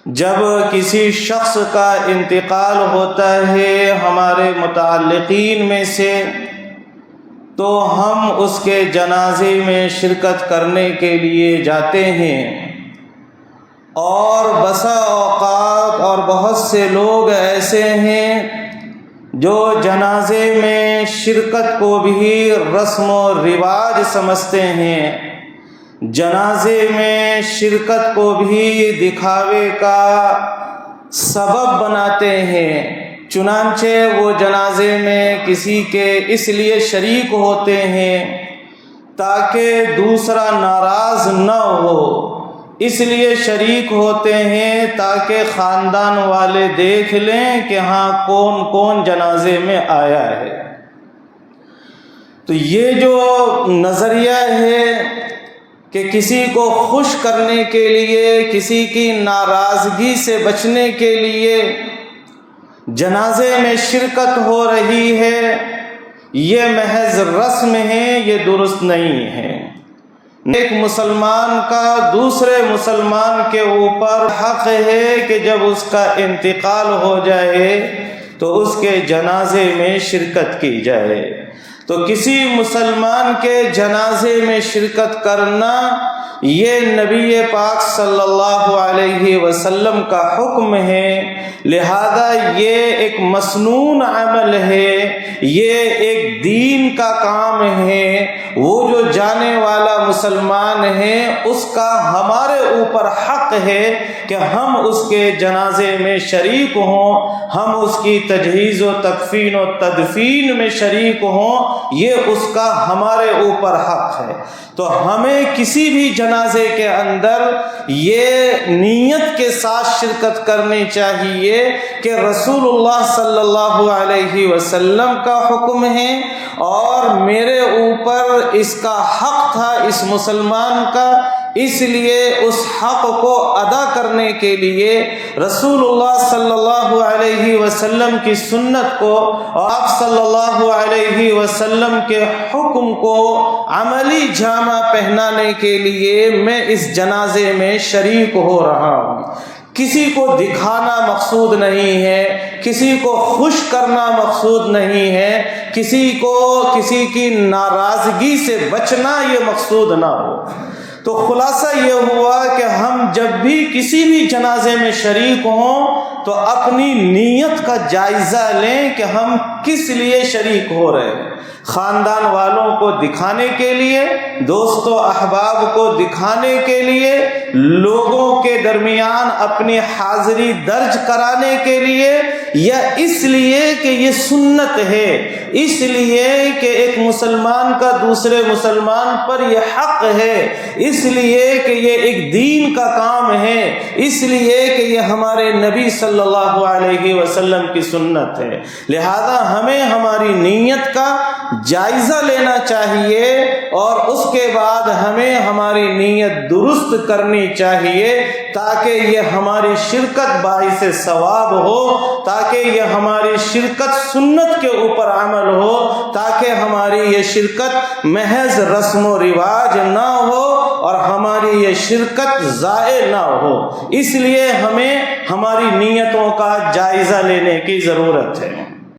جب کسی شخص کا انتقال ہوتا ہے ہمارے متعلقین میں سے تو ہم اس کے جنازے میں شرکت کرنے کے لیے جاتے ہیں، اور بسا اوقات اور بہت سے لوگ ایسے ہیں جو جنازے میں شرکت کو بھی رسم و رواج سمجھتے ہیں، جنازے میں شرکت کو بھی دکھاوے کا سبب بناتے ہیں، چنانچہ وہ جنازے میں کسی کے اس لیے شریک ہوتے ہیں تاکہ دوسرا ناراض نہ ہو، اس لیے شریک ہوتے ہیں تاکہ خاندان والے دیکھ لیں کہ ہاں کون کون جنازے میں آیا ہے۔ تو یہ جو نظریہ ہے کہ کسی کو خوش کرنے کے لیے، کسی کی ناراضگی سے بچنے کے لیے جنازے میں شرکت ہو رہی ہے، یہ محض رسم ہے، یہ درست نہیں ہے۔ ایک مسلمان کا دوسرے مسلمان کے اوپر حق ہے کہ جب اس کا انتقال ہو جائے تو اس کے جنازے میں شرکت کی جائے۔ تو کسی مسلمان کے جنازے میں شرکت کرنا یہ نبی پاک صلی اللہ علیہ وسلم کا حکم ہے، لہذا یہ ایک مسنون عمل ہے، یہ ایک دین کا کام ہے۔ وہ جو جانے والا مسلمان ہے اس کا ہمارے اوپر حق ہے کہ ہم اس کے جنازے میں شریک ہوں، ہم اس کی تجہیز و تکفین و تدفین میں شریک ہوں، یہ اس کا ہمارے اوپر حق ہے۔ تو ہمیں کسی بھی جنازے کے اندر یہ نیت کے ساتھ شرکت کرنی چاہیے کہ رسول اللہ صلی اللہ علیہ وسلم کا حکم ہے اور میرے اوپر اس کا حق تھا اس مسلمان کا، اس لیے اس حق کو ادا کرنے کے لیے رسول اللہ صلی اللہ علیہ وسلم کی سنت کو اور آپ صلی اللہ علیہ وسلم کے حکم کو عملی جامہ پہنانے کے لیے میں اس جنازے میں شریک ہو رہا ہوں۔ کسی کو دکھانا مقصود نہیں ہے، کسی کو خوش کرنا مقصود نہیں ہے، کسی کو کسی کی ناراضگی سے بچنا یہ مقصود نہ ہو۔ تو خلاصہ یہ ہوا کہ ہم جب بھی کسی بھی جنازے میں شریک ہوں تو اپنی نیت کا جائزہ لیں کہ ہم کس لیے شریک ہو رہے ہیں۔ خاندان والوں کو دکھانے کے لیے، دوست و احباب کو دکھانے کے لیے، لوگوں کے درمیان اپنی حاضری درج کرانے کے لیے، یا اس لیے کہ یہ سنت ہے، اس لیے کہ ایک مسلمان کا دوسرے مسلمان پر یہ حق ہے، اس لیے کہ یہ ایک دین کا کام ہے، اس لیے کہ یہ ہمارے نبی صلی اللہ علیہ وسلم کی سنت ہے۔ لہذا ہمیں ہماری نیت کا جائزہ لینا چاہیے اور اس کے بعد ہمیں ہماری نیت درست کرنی چاہیے تاکہ یہ ہماری شرکت باعث ثواب ہو، تاکہ یہ ہماری شرکت سنت کے اوپر عمل ہو، تاکہ ہماری یہ شرکت محض رسم و رواج نہ ہو اور ہماری یہ شرکت ضائع نہ ہو۔ اس لیے ہمیں ہماری نیتوں کا جائزہ لینے کی ضرورت ہے۔